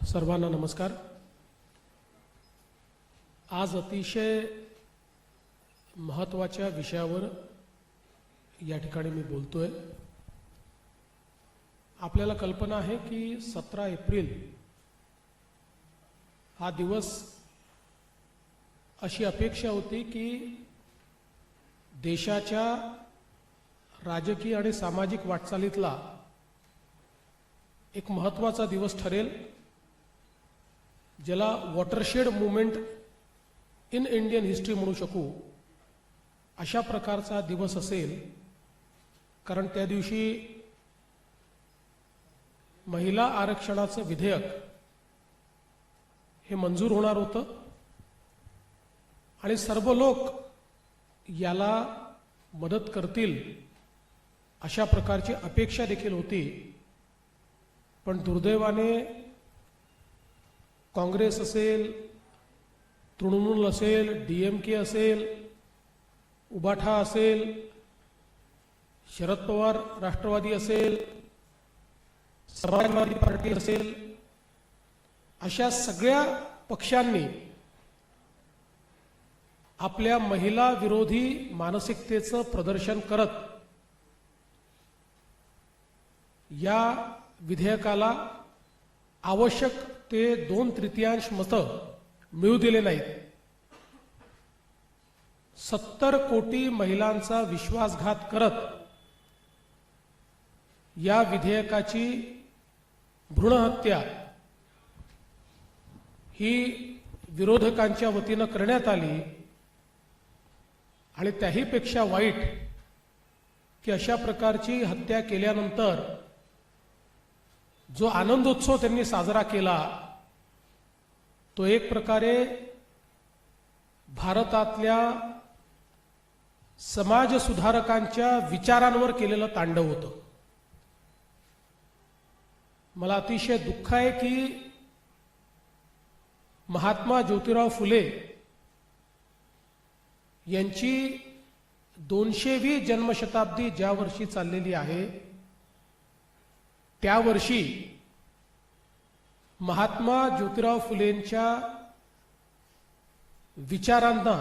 सर्वांना नमस्कार। आज अतिशय महत्त्वाच्या विषयावर या ठिकाणी मी बोलतोय। आपल्याला कल्पना आहे की 17 एप्रिल हा दिवस अशी अपेक्षा होती की देशाच्या राजकीय आणि सामाजिक वाटचालीतला एक महत्त्वाचा दिवस ठरेल, ज्याला watershed movement in Indian history म्हणू शकू अशा प्रकारचा दिवस असेल। कारण त्या दिवशी महिला आरक्षणाचं विधेयक हे मंजूर होणार होतं आणि सर्व लोक याला मदत करतील अशा प्रकारची अपेक्षा देखील होती। पण दुर्दैवाने काँग्रेस असेल, तृणमूल असेल, DMK असेल, उबाठा असेल, शरद पवार राष्ट्रवादी असेल, समाजवादी पार्टी असेल, अशा सगळ्या पक्षांनी आपल्या महिला विरोधी मानसिकतेचं प्रदर्शन करत या विधेयकाला आवश्यक ते 2/3 मतं मिळू दिले नाहीत। 70 कोटी महिलांचा विश्वासघात करत या विधेयकाची भ्रूणहत्या ही विरोधकांच्या वतीनं करण्यात आली। आणि त्याहीपेक्षा वाईट की अशा प्रकारची हत्या केल्यानंतर जो आनंदोत्सव त्यांनी साजरा केला तो एक प्रकारे भारतातल्या समाज सुधारकांच्या विचारांवर केलेलं तांडव होतं। मला अतिशय दुःख आहे की महात्मा ज्योतिराव फुले यांची 200वी जन्मशताब्दी ज्या वर्षी चाललेली आहे त्या वर्षी महात्मा ज्योतिराव फुलेंच्या विचारांना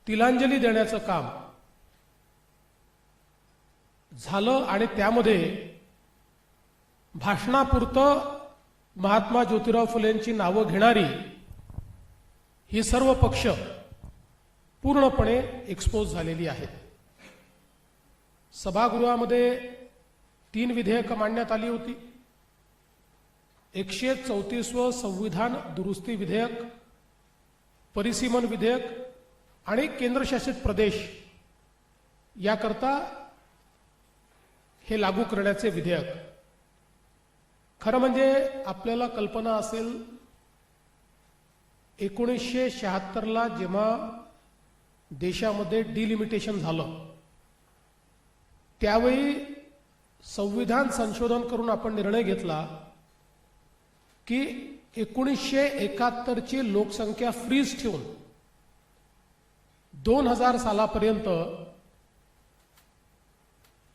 तिलांजली देण्याचं काम झालं। आणि त्यामध्ये भाषणापुरतं महात्मा ज्योतिराव फुलेंची नावं घेणारी ही सर्व पक्ष पूर्णपणे एक्सपोज झालेली आहेत। सभागृहामध्ये 3 विधेयकं मांडण्यात आली होती। 134वं संविधान दुरुस्ती विधेयक, परिसीमन विधेयक आणि केंद्रशासित प्रदेश याकरता हे लागू करण्याचे विधेयक। खरं म्हणजे आपल्याला कल्पना असेल 1976ला जेव्हा देशामध्ये डिलिमिटेशन झालं त्यावेळी संविधान संशोधन करून आपण निर्णय घेतला की 1971ची लोकसंख्या फ्रीज ठेवून 2000 सालापर्यंत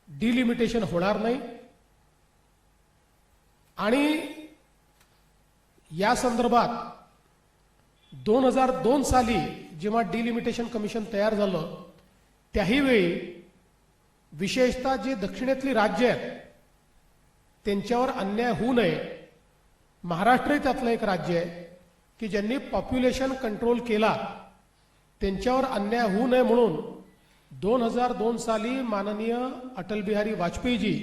डिलिमिटेशन होणार नाही। आणि या संदर्भात 2002 साली जेव्हा डिलिमिटेशन कमिशन तयार झालं त्याही वेळी विशेषतः जी दक्षिणेतली राज्य आहेत त्यांच्यावर अन्याय होऊ नये, महाराष्ट्र त्यातलं एक राज्य आहे की ज्यांनी पॉप्युलेशन कंट्रोल केला, त्यांच्यावर अन्याय होऊ नये म्हणून 2002 साली माननीय अटल बिहारी वाजपेयीजी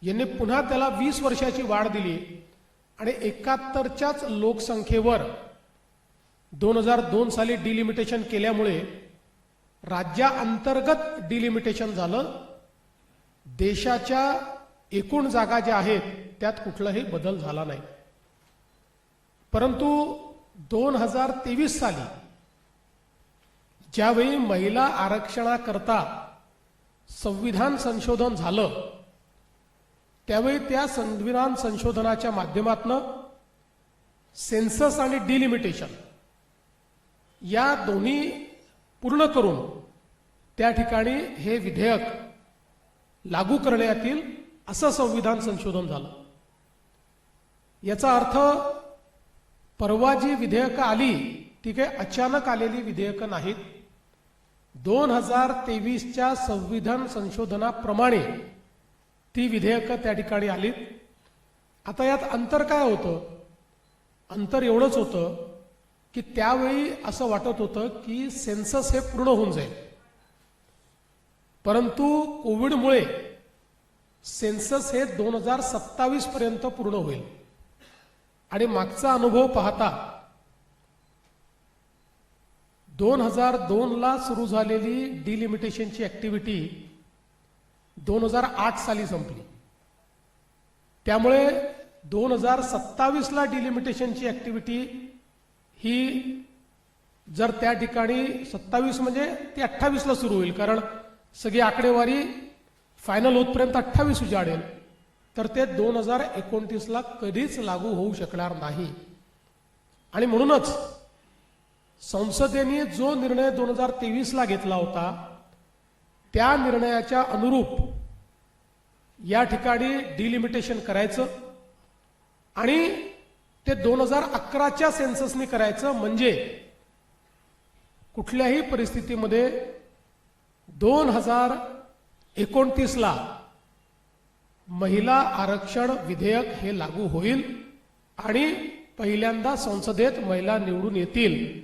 यांनी पुन्हा त्याला 20 वर्षाची वाढ दिली आणि 71च्याच लोकसंख्येवर 2002 साली डिलिमिटेशन केल्यामुळे राज्याअंतर्गत डिलिमिटेशन झालं। देशाच्या एकूण जागा ज्या आहेत त्यात कुठलाही बदल झाला नाही। परंतु 2023 साली ज्यावेळी महिला आरक्षणाकरता संविधान संशोधन झालं त्यावेळी त्या संविधान संशोधनाच्या माध्यमातून सेन्सस आणि डिलिमिटेशन या दोन्ही पूर्ण करून त्या ठिकाणी हे विधेयक लागू करण्यात येईल असं संविधान संशोधन झालं। याचा अर्थ परवा जी विधेयकं आली ती काही अचानक आलेली विधेयकं नाहीत. 2023च्या संविधान संशोधनाप्रमाणे ती विधेयकं त्या ठिकाणी आलीत. आता यात अंतर काय होतं? अंतर एवढंच होतं की त्यावेळी असं वाटत होतं की सेन्सस हे पूर्ण होऊन जाईल, परंतु कोविडमुळे सेन्सस हे 2027 पर्यंत पूर्ण होईल. आणि मागचा अनुभव पाहता 2002ला सुरू झालेली डिलिमिटेशनची ऍक्टिव्हिटी 2008 साली संपली. त्यामुळे 2027ला डिलिमिटेशनची ऍक्टिव्हिटी ही जर त्या ठिकाणी 27 म्हणजे ती 28ला सुरू होईल, कारण सगळी आकडेवारी फायनल होतपर्यंत 28 उजाडेल, तर ते 2029ला कधीच लागू होऊ शकणार नाही. आणि म्हणूनच संसदेने जो निर्णय 2023ला घेतला होता त्या निर्णयाच्या अनुरूप या ठिकाणी डिलिमिटेशन करायचं आणि ते 2011च्या सेन्ससनी करायचं, म्हणजे कुठल्याही परिस्थितीमध्ये 2029ला महिला आरक्षण विधेयक हे लागू होईल आणि पहिल्यांदा संसदेत महिला निवडून येतील.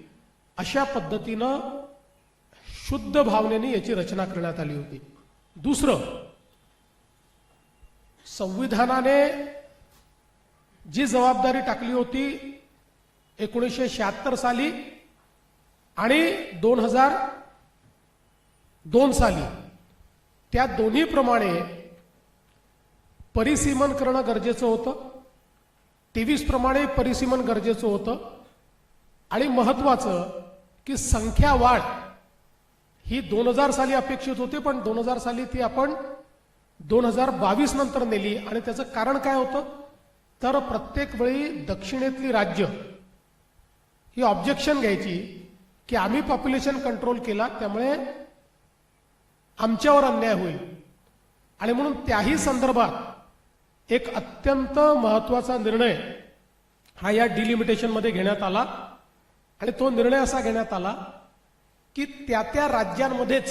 अशा पद्धतीनं शुद्ध भावनेने याची रचना करण्यात आली होती. दुसरं, संविधानाने जी जबाबदारी टाकली होती 1976 साली आणि 2002 साली, त्या दोन्ही प्रमाणे परिसीमन करणं गरजेचं होतं. 23 प्रमाणे परिसीमन गरजेचं होतं. आणि महत्वाचं की संख्या वाढ ही 2000 साली अपेक्षित होती, पण 2000 साली ती आपण 2022 नंतर नेली. आणि त्याचं कारण काय होतं? तर प्रत्येक वेळी दक्षिणेतली राज्य ही ऑब्जेक्शन घ्यायची की आम्ही पॉप्युलेशन कंट्रोल केला त्यामुळे आमच्यावर अन्याय होईल. आणि म्हणून त्याही संदर्भात एक अत्यंत महत्वाचा निर्णय हा या डिलिमिटेशन मध्ये घेण्यात आला. आणि तो निर्णय असा घेण्यात आला की त्या राज्यांमध्येच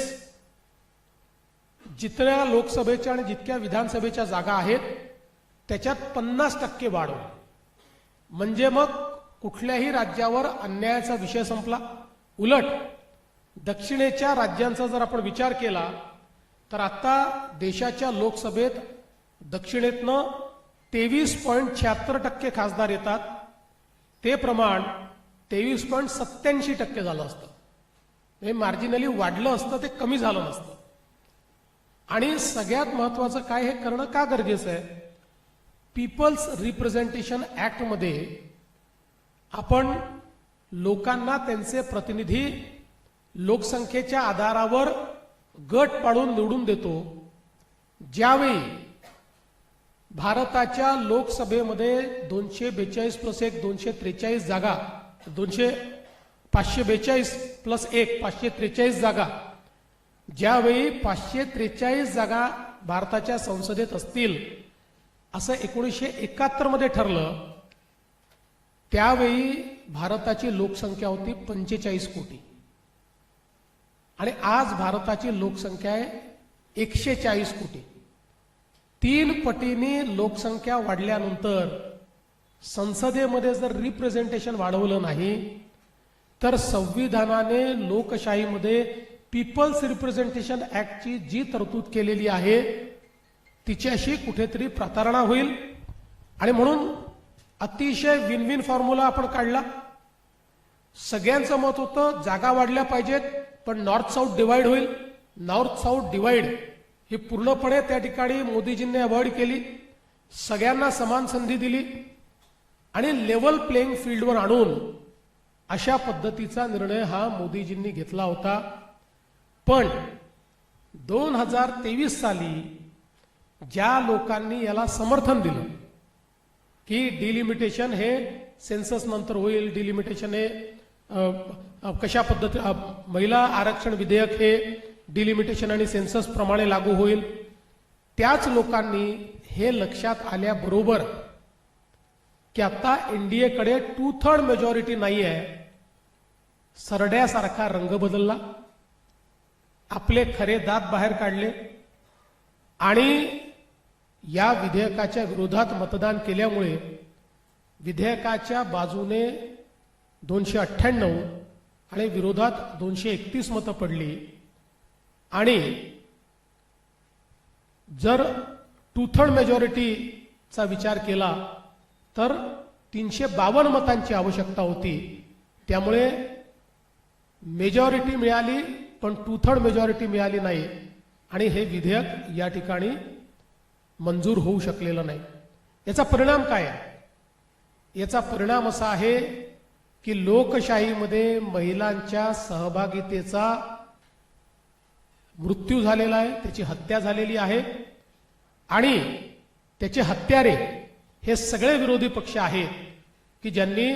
जितक्या लोकसभेच्या आणि जितक्या विधानसभेच्या जागा आहेत त्याच्यात 50% वाढ होईल. म्हणजे मग कुठल्याही राज्यावर अन्यायाचा विषय संपला. उलट दक्षिणेच्या राज्यांचा जर आपण विचार केला तर आता देशाच्या लोकसभेत दक्षिणेतनं 23.76% खासदार येतात. ते प्रमाण 23.87% झालं असतं. हे मार्जिनली वाढलं असतं, ते कमी झालं नसतं. आणि सगळ्यात महत्वाचं काय, हे करणं का गरजेचं आहे? पीपल्स रिप्रेझेंटेशन ऍक्ट मध्ये आपण लोकांना त्यांचे प्रतिनिधी लोकसंख्येच्या आधारावर गट पाडून निवडून देतो. ज्यावेळी भारताच्या लोकसभेमध्ये 242 प्लस 1 243 जागा, 542 प्लस 1 543 जागा, ज्यावेळी 543 जागा भारताच्या संसदेत असतील असं 1971 मध्ये ठरलं, त्यावेळी भारताची लोकसंख्या होती 45 कोटी आणि आज भारताची लोकसंख्या आहे 140 कोटी. 3 पटीने लोकसंख्या वाढल्यानंतर संसदेमध्ये जर रिप्रेझेंटेशन वाढवलं नाही तर संविधानाने लोकशाहीमध्ये पीपल्स रिप्रेझेंटेशन ऍक्टची जी तरतूद केलेली आहे तिच्याशी कुठेतरी प्रतारणा होईल. आणि म्हणून अतिशय विन विन फॉर्म्युला आपण काढला. सगळ्यांचं मत होतं जागा वाढल्या पाहिजेत, पण नॉर्थ साऊथ डिवाइड होईल. नॉर्थ साऊथ डिवाइड ही पूर्णपणे त्या ठिकाणी मोदीजींनी अवॉइड केली. सगळ्यांना समान संधी दिली आणि लेवल प्लेइंग फील्डवर आणून अशा पद्धतीचा निर्णय हा मोदीजींनी घेतला होता. पण 2023 साली ज्या लोकांनी याला समर्थन दिलं की डिलिमिटेशन हे सेन्सस नंतर होईल, डिलिमिटेशन हे कशा पद्धती महिला आरक्षण विधेयक हे डिलिमिटेशन आणि सेन्सस प्रमाणे लागू होईल, त्याच लोकांनी हे लक्षात आल्याबरोबर की आता एनडीएकडे 2/3 मेजॉरिटी नाही आहे, सरड्यासारखा रंग बदलला, आपले खरे दात बाहेर काढले आणि या विधेयकाच्या विरोधात मतदान केल्यामुळे विधेयकाच्या बाजूने 298 आणि विरोधात 231 मतं पडली आणि जर 2/3 मेजॉरिटीचा विचार केला तर 352 मतांची आवश्यकता होती. त्यामुळे मेजॉरिटी मिळाली पण 2/3 मेजॉरिटी मिळाली नाही आणि हे विधेयक या ठिकाणी मंजूर होऊ शकलेलं नाही. याचा परिणाम काय आहे? याचा परिणाम असा आहे की लोकशाहीमध्ये महिलांच्या सहभागितेचा मृत्यू झालेला आहे, त्याची हत्या झालेली आहे आणि त्याचे हत्यारे हे सगळे विरोधी पक्ष आहेत की ज्यांनी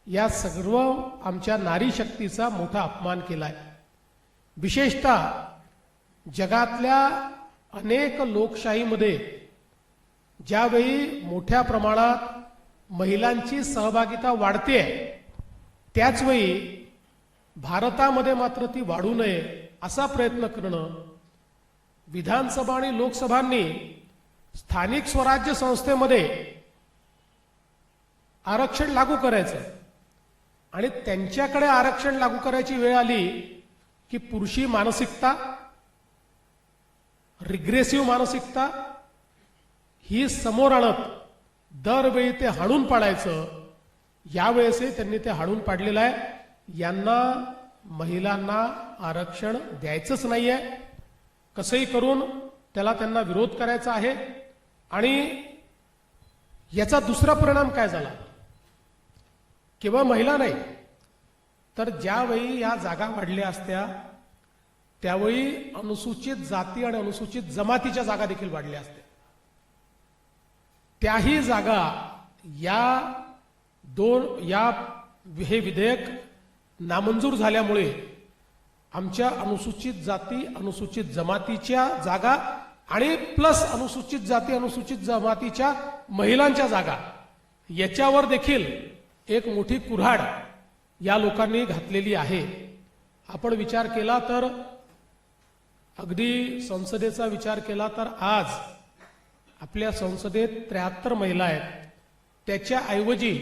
या सर्व आमच्या नारी शक्तीचा मोठा अपमान केलाय. विशेषतः जगातल्या अनेक लोकशाहीमध्ये ज्यावेळी मोठ्या प्रमाणात महिलांची सहभागिता वाढते त्याचवेळी भारतामध्ये मात्र ती वाढू नये असा प्रयत्न करणं, विधानसभा आणि लोकसभांनी स्थानिक स्वराज्य संस्थेमध्ये आरक्षण लागू करायचं आणि त्यांच्याकडे आरक्षण लागू करायची वेळ आली की पुरुषी मानसिकता, रिग्रेसिव्ह मानसिकता ही समोर आणत दरवेळी ते हाणून पाडायचं. यावेळेसही त्यांनी ते हाणून पाडलेलं आहे. यांना महिलांना आरक्षण द्यायचंच नाहीये, कसंही करून त्यांना विरोध करायचा आहे. आणि याचा दुसरा परिणाम काय झाला? केवळ महिला नाही तर ज्यावेळी या जागा वाढल्या असत्या त्यावेळी अनुसूचित जाती आणि अनुसूचित जमातीच्या जागा देखील वाढल्या असत्या. त्याही जागा हे विधेयक नामंजूर झाल्यामुळे आमच्या अनुसूचित जाती अनुसूचित जमातीच्या जागा आणि प्लस अनुसूचित जाती अनुसूचित जमातीच्या महिलांच्या जागा याच्यावर देखील एक मोठी कुऱ्हाड या लोकांनी घातलेली आहे. आपण विचार केला तर अगदी संसदेचा विचार केला तर आज आपल्या संसदेत 73 महिला आहेत, त्याच्या ऐवजी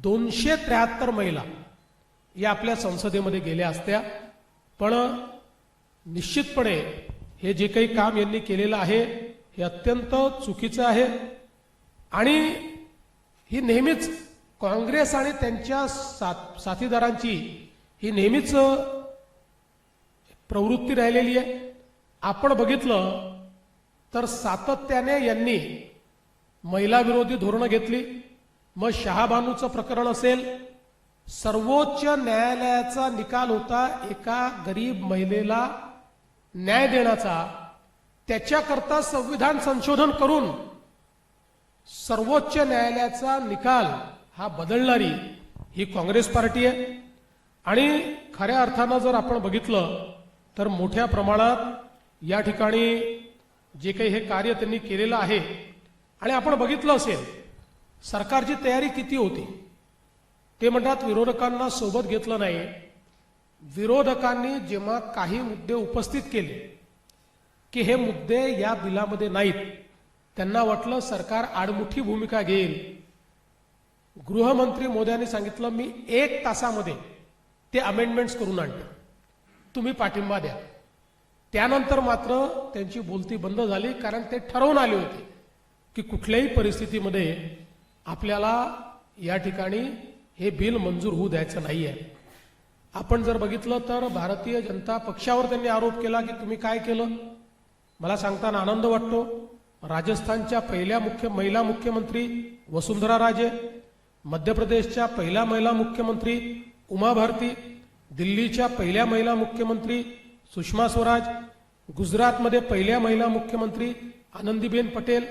273 महिला या आपल्या संसदेमध्ये गेल्या असत्या. पण निश्चितपणे हे जे काही काम यांनी केलेलं आहे हे अत्यंत चुकीचं आहे आणि ही नेहमीच काँग्रेस आणि त्यांच्या साथीदारांची ही नेहमीच प्रवृत्ती राहिलेली आहे. आपण बघितलं तर सातत्याने यांनी महिला विरोधी धोरणं घेतली. मग शहाबानूचं प्रकरण असेल, सर्वोच्च न्यायालयाचा निकाल होता एका गरीब महिलेला न्याय देण्याचा, त्याच्याकरता संविधान संशोधन करून सर्वोच्च न्यायालयाचा निकाल हा बदलणारी ही काँग्रेस पार्टी आहे. आणि खऱ्या अर्थानं जर आपण बघितलं तर मोठ्या प्रमाणात या ठिकाणी जे काही हे कार्य त्यांनी केलेलं आहे. आणि आपण बघितलं असेल सरकारची तयारी किती होती. ते म्हणतात विरोधकांना सोबत घेतलं नाही. विरोधकांनी जेव्हा काही मुद्दे उपस्थित केले की हे मुद्दे या बिलामध्ये नाहीत, त्यांना वाटलं सरकार आडमुठी भूमिका घेईल. गृहमंत्री मोदयांनी सांगितलं मी 1 तासामध्ये ते अमेंडमेंट्स करून आणतो, तुम्ही पाठिंबा द्या. त्यानंतर मात्र त्यांची बोलती बंद झाली, कारण ते ठरवून आले होते की कुठल्याही परिस्थितीमध्ये आपल्याला या ठिकाणी हे बिल मंजूर होऊ द्यायचं नाहीये. आपण जर बघितलं तर भारतीय जनता पक्षावर त्यांनी आरोप केला की तुम्ही काय केलं. मला सांगताना आनंद वाटतो, राजस्थानच्या पहिल्या महिला मुख्यमंत्री वसुंधरा राजे, मध्य प्रदेशच्या पहिल्या महिला मुख्यमंत्री उमा भारती, दिल्लीच्या पहिल्या महिला मुख्यमंत्री सुषमा स्वराज, गुजरातमध्ये पहिल्या महिला मुख्यमंत्री आनंदीबेन पटेल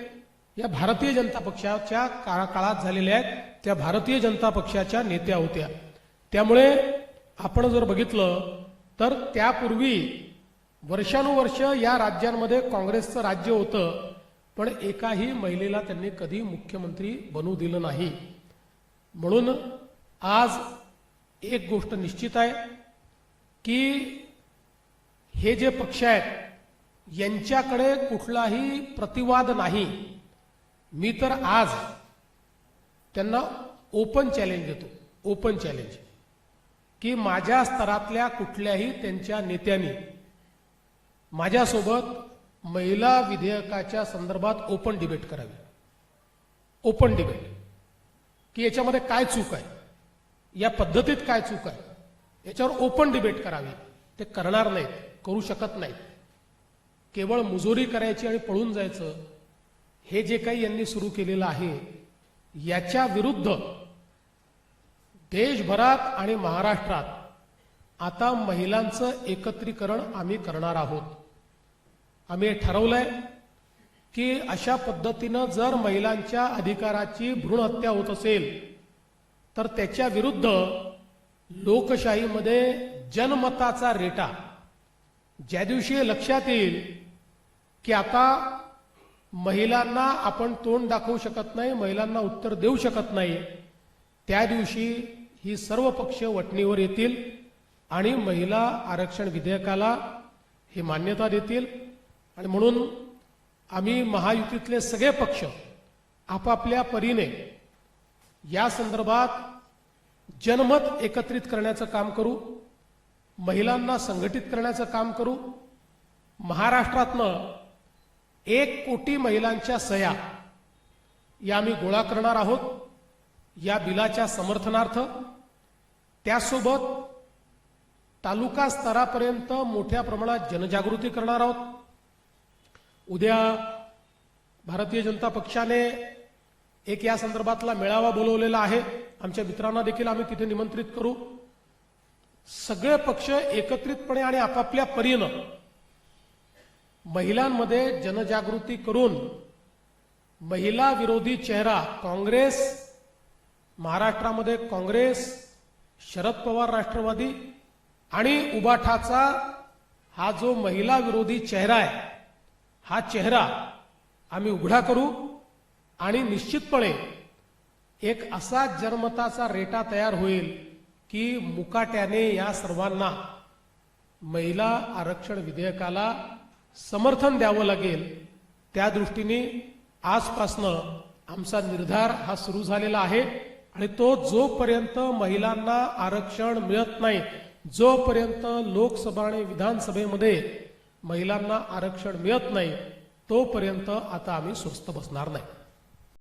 या भारतीय जनता पक्षाच्या काळात झालेल्या आहेत. त्या भारतीय जनता पक्षाच्या नेत्या होत्या. त्यामुळे आपण जर बघितलं तर त्यापूर्वी वर्षानुवर्ष या राज्यांमध्ये काँग्रेसचं राज्य होतं, पण एकाही महिलेला त्यांनी कधी मुख्यमंत्री बनवू दिलं नाही. म्हणून आज एक गोष्ट निश्चित आहे की हे जे पक्ष आहेत यांच्याकडे कुठलाही प्रतिवाद नाही. मी तर आज त्यांना ओपन चॅलेंज देतो, ओपन चॅलेंज, की माझ्या स्तरातल्या कुठल्याही त्यांच्या नेत्यांनी माझ्यासोबत महिला विधेयकाच्या संदर्भात ओपन डिबेट करावी. ओपन डिबेट की याच्यामध्ये काय चूक आहे, या पद्धतीत काय चूक आहे, याच्यावर ओपन डिबेट करावी. ते करणार नाहीत, करू शकत नाहीत. केवळ मुजोरी करायची आणि पळून जायचं हे जे काही यांनी सुरू केलेलं आहे याच्या विरुद्ध देशभरात आणि महाराष्ट्रात आता महिलांचं एकत्रीकरण आम्ही करणार आहोत. आम्ही ठरवलंय की अशा पद्धतीनं जर महिलांच्या अधिकाराची भ्रूण हत्या होत असेल तर त्याच्या विरुद्ध लोकशाहीमध्ये जनमताचा रेटा ज्या दिवशी लक्षात येईल की आता महिलांना आपण तोंड दाखवू शकत नाही, महिलांना उत्तर देऊ शकत नाही, त्या दिवशी ही सर्व पक्ष वटणीवर येतील आणि महिला आरक्षण विधेयकाला ही मान्यता देतील. आणि म्हणून आम्ही महायुतीतले सगळे पक्ष आपापल्या परीने या संदर्भात जनमत एकत्रित करण्याचं काम करू, महिलांना संघटित करण्याचं काम करू. महाराष्ट्रातनं 1 कोटी महिलांच्या सह्या या आम्ही गोळा करणार आहोत या बिलाच्या समर्थनार्थ. त्यासोबत तालुका स्तरापर्यंत मोठ्या प्रमाणात जनजागृती करणार आहोत. उद्या भारतीय जनता पक्षाने एक या संदर्भातला मेळावा बोलवलेला आहे. आमच्या मित्रांना देखील आम्ही तिथे निमंत्रित करू. सगळे पक्ष एकत्रितपणे आणि आपापल्या परीनं महिलांमध्ये जनजागृती करून महिला विरोधी चेहरा काँग्रेस, महाराष्ट्रामध्ये काँग्रेस, शरद पवार राष्ट्रवादी आणि उबाठाचा हा जो महिला विरोधी चेहरा आहे हा चेहरा आम्ही उघडा करू आणि निश्चितपणे एक असा जनमताचा रेटा तयार होईल की मुकाट्याने या सर्वांना महिला आरक्षण विधेयकाला समर्थन द्यावं लागेल. त्या दृष्टीने आजपासनं आमचा निर्धार हा सुरू झालेला आहे आणि तो जोपर्यंत महिलांना आरक्षण मिळत नाही, जोपर्यंत लोकसभा आणि विधानसभेमध्ये महिलांना आरक्षण मिळत नाही, तोपर्यंत आता आम्ही स्वस्थ बसणार नाही.